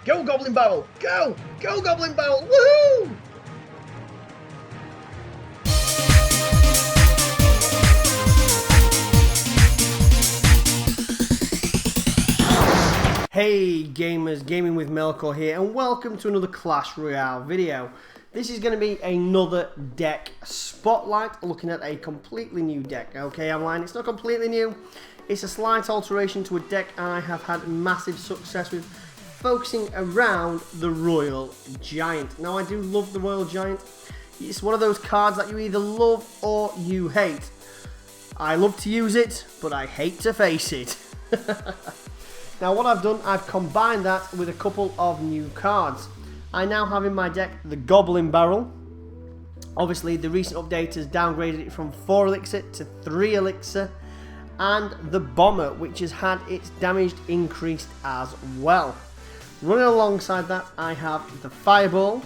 Go, Goblin Barrel! Go! Go, Goblin Barrel! Woohoo! Hey gamers, Gaming with Melkor here, and welcome to another Clash Royale video. This is going to be another deck spotlight, looking at a completely new deck. Okay, I'm lying, it's not completely new. It's a slight alteration to a deck I have had massive success with, focusing around the Royal Giant. Now, I do love the Royal Giant. It's one of those cards that you either love or you hate. I love to use it, but I hate to face it. Now, what I've done, I've combined that with a couple of new cards. I now have in my deck the Goblin Barrel. Obviously, the recent update has downgraded it from 4 elixir to 3 elixir. And the Bomber, which has had its damage increased as well. Running alongside that, I have the Fireball,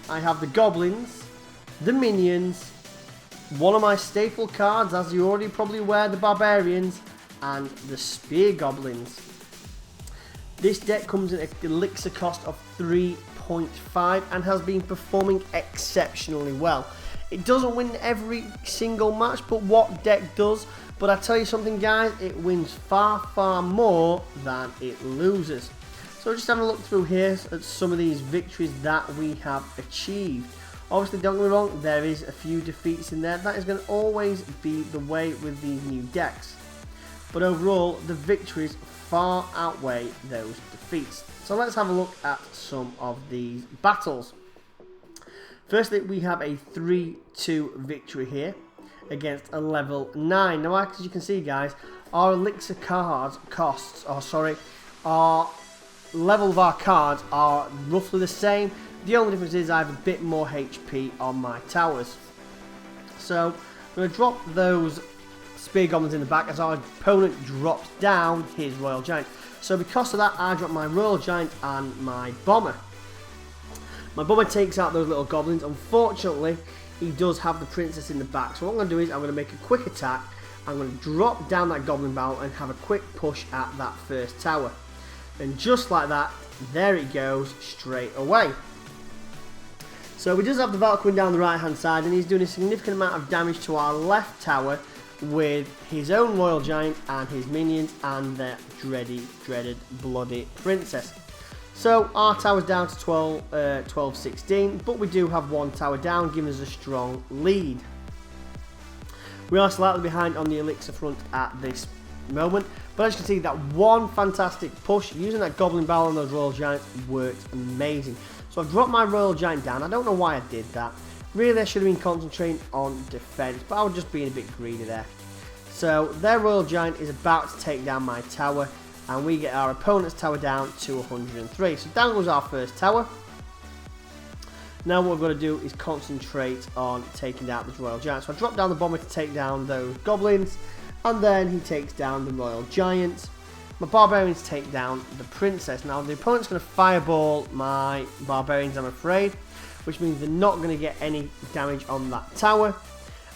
I have the Goblins, the Minions, one of my staple cards, as you already probably aware, the Barbarians, and the Spear Goblins. This deck comes at an elixir cost of 3.5 and has been performing exceptionally well. It doesn't win every single match, but what deck does? But I tell you something, guys, it wins far, far more than it loses. So just having a look through here at some of these victories that we have achieved. Obviously, don't get me wrong, there is a few defeats in there. That is going to always be the way with these new decks. But overall, the victories far outweigh those defeats. So let's have a look at some of these battles. Firstly, we have a 3-2 victory here against a level 9. Now, as you can see, guys, our elixir cards our level of our cards are roughly the same. The only difference is I have a bit more HP on my towers. So I'm going to drop those Spear Goblins in the back as our opponent drops down his Royal Giant. So because of that, I drop my Royal Giant and my Bomber. My Bomber takes out those little goblins. Unfortunately, he does have the Princess in the back. So what I'm going to do is I'm going to make a quick attack. I'm going to drop down that Goblin Barrel and have a quick push at that first tower. And just like that, there it goes straight away. So we just have the Valkyrie down the right hand side, and he's doing a significant amount of damage to our left tower with his own Royal Giant and his minions and their dreaded bloody Princess. So our tower's down to 12-16, but we do have one tower down, giving us a strong lead. We are slightly behind on the elixir front at this moment, but as you can see, that one fantastic push using that Goblin Barrel and those Royal Giants worked amazing. So I've dropped my Royal Giant down. I don't know why I did that. Really, I should have been concentrating on defense, but I was just being a bit greedy there. So their Royal Giant is about to take down my tower, and we get our opponent's tower down to 103. So down goes our first tower. Now what we've got to do is concentrate on taking down this Royal Giant. So I drop down the Bomber to take down those Goblins, and then he takes down the Royal Giant. My Barbarians take down the Princess. Now the opponent's going to Fireball my Barbarians, I'm afraid, which means they're not going to get any damage on that tower.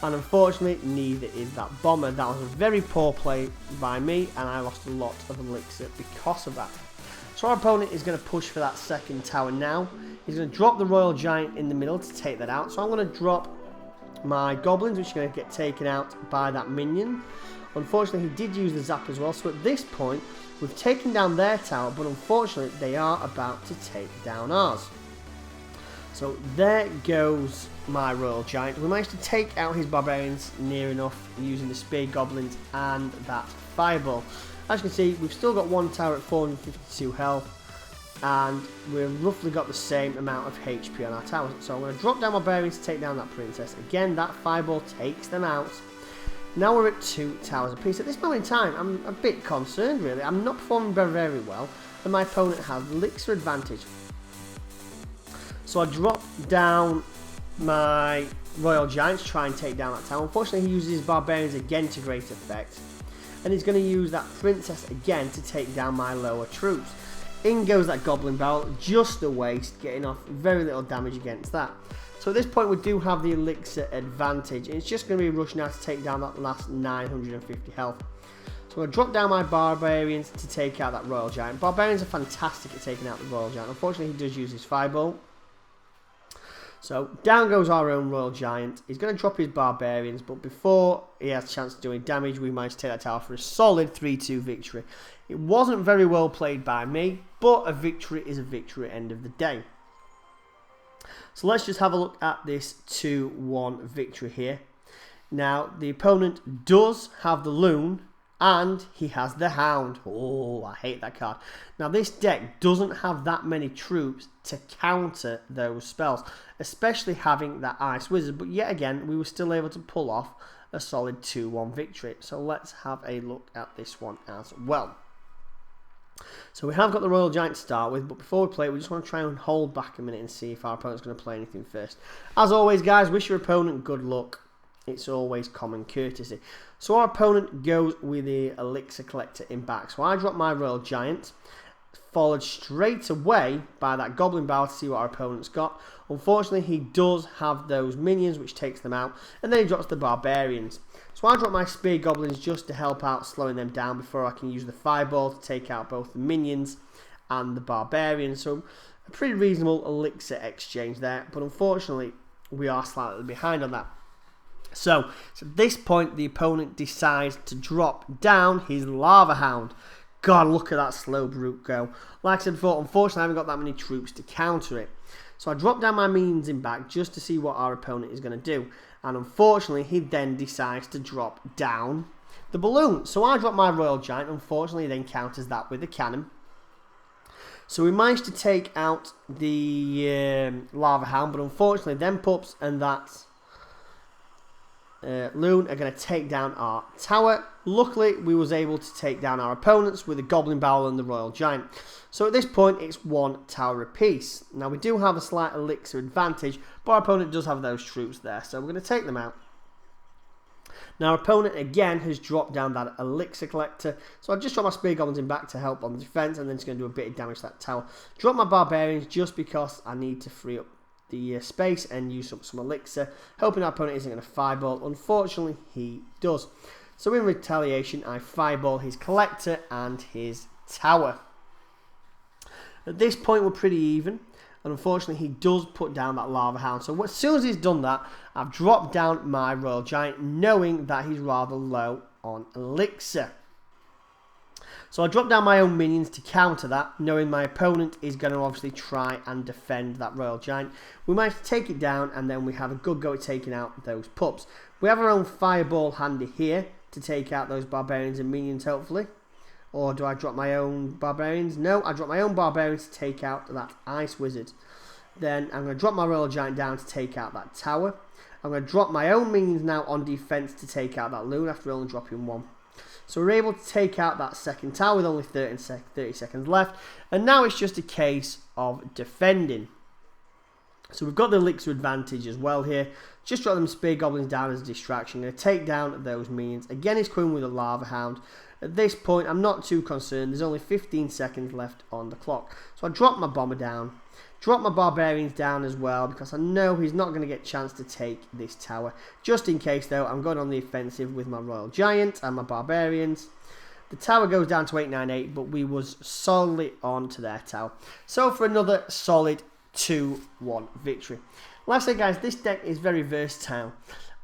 And unfortunately, neither is that Bomber. That was a very poor play by me, and I lost a lot of elixir because of that. So our opponent is going to push for that second tower now. He's going to drop the Royal Giant in the middle to take that out. So I'm going to drop my Goblins, which are going to get taken out by that minion. Unfortunately, he did use the Zap as well. So at this point, we've taken down their tower, but unfortunately, they are about to take down ours. So there goes my Royal Giant. We managed to take out his Barbarians near enough using the Spear Goblins and that Fireball. As you can see, we've still got one tower at 452 health, and we've roughly got the same amount of HP on our towers. So I'm going to drop down my Barbarians to take down that Princess. Again, that Fireball takes them out. Now we're at 2 towers apiece. At this moment in time, I'm a bit concerned, really. I'm not performing very, very well, and my opponent has elixir advantage. So I drop down my Royal Giant to try and take down that tower. Unfortunately, he uses his Barbarians again to great effect, and he's going to use that Princess again to take down my lower troops. In goes that Goblin Barrel, just a waste, getting off very little damage against that. So at this point, we do have the elixir advantage, and it's just going to be a rush now to take down that last 950 health. So I'm going to drop down my Barbarians to take out that Royal Giant. Barbarians are fantastic at taking out the Royal Giant. Unfortunately, he does use his Fireball. So down goes our own Royal Giant. He's going to drop his Barbarians, but before he has a chance to do any damage, we managed to take that tower for a solid 3-2 victory. It wasn't very well played by me, but a victory is a victory at the end of the day. So let's just have a look at this 2-1 victory here. Now, the opponent does have the Loon, and he has the Hound. Oh, I hate that card. Now, this deck doesn't have that many troops to counter those spells, especially having that Ice Wizard. But yet again, we were still able to pull off a solid 2-1 victory. So let's have a look at this one as well. So we have got the Royal Giant to start with, but before we play, we just want to try and hold back a minute and see if our opponent's going to play anything first. As always, guys, wish your opponent good luck. It's always common courtesy. So our opponent goes with the Elixir Collector in back. So I drop my Royal Giant, followed straight away by that Goblin Barrel to see what our opponent's got. Unfortunately, he does have those minions, which takes them out, and then he drops the Barbarians. So I drop my Spear Goblins just to help out slowing them down before I can use the Fireball to take out both the minions and the Barbarians. So a pretty reasonable Elixir exchange there, but unfortunately, we are slightly behind on that. So at this point, the opponent decides to drop down his Lava Hound. God, look at that slow brute go. Like I said before, unfortunately, I haven't got that many troops to counter it. So I drop down my minions in back just to see what our opponent is going to do. And unfortunately, he then decides to drop down the balloon. So I drop my Royal Giant. Unfortunately, he then counters that with a cannon. So we managed to take out the Lava Hound, but unfortunately, them pups and that Loon are going to take down our tower. Luckily, we was able to take down our opponents with the Goblin Barrel and the Royal Giant. So at this point, it's 1 tower apiece. Now, we do have a slight Elixir advantage, but our opponent does have those troops there, so we're going to take them out. Now, our opponent, again, has dropped down that Elixir Collector, so I just drop my Spear Goblins in back to help on the defense, and then it's going to do a bit of damage to that tower. Drop my Barbarians just because I need to free up the space and use up some Elixir, hoping our opponent isn't going to Fireball. Unfortunately, he does. So in retaliation, I Fireball his Collector and his tower. At this point, we're pretty even, and unfortunately, he does put down that Lava Hound. So as soon as he's done that, I've dropped down my Royal Giant, knowing that he's rather low on Elixir. So I drop down my own minions to counter that, knowing my opponent is going to obviously try and defend that Royal Giant. We managed to take it down, and then we have a good go at taking out those pups. We have our own Fireball handy here to take out those Barbarians and minions, hopefully. Or do I drop my own Barbarians? No, I drop my own Barbarians to take out that Ice Wizard. Then I'm going to drop my Royal Giant down to take out that tower. I'm going to drop my own minions now on defense to take out that Loon after only dropping 1. So we're able to take out that second tower with only 30 seconds left. And now it's just a case of defending. So we've got the Elixir advantage as well here. Just drop them Spear Goblins down as a distraction. I'm going to take down those minions. Again, he's coming with a Lava Hound. At this point, I'm not too concerned. There's only 15 seconds left on the clock. So I drop my Bomber down. Drop my Barbarians down as well, because I know he's not going to get a chance to take this tower. Just in case, though, I'm going on the offensive with my Royal Giant and my Barbarians. The tower goes down to 898, but we was solidly on to their tower. So for another solid 2-1 victory. Like I say, guys, this deck is very versatile,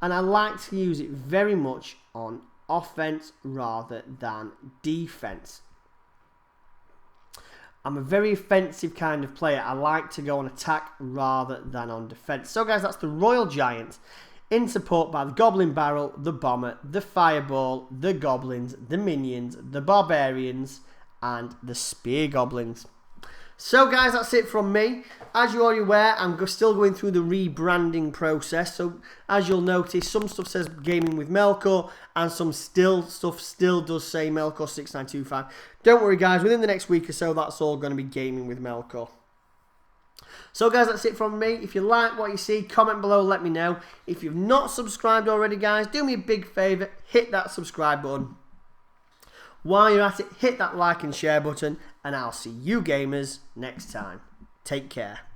and I like to use it very much on offense rather than defense. I'm a very offensive kind of player. I like to go on attack rather than on defense. So guys, that's the Royal Giant in support by the Goblin Barrel, the Bomber, the Fireball, the Goblins, the Minions, the Barbarians, and the Spear Goblins. So guys, that's it from me. As you're already aware, I'm still going through the rebranding process. So as you'll notice, some stuff says Gaming with Melkor, and some stuff still does say Melkor 6925. Don't worry guys, within the next week or so, that's all going to be Gaming with Melkor. So guys, that's it from me. If you like what you see, comment below, let me know. If you've not subscribed already, guys, do me a big favour, hit that subscribe button. While you're at it, hit that like and share button, and I'll see you gamers next time. Take care.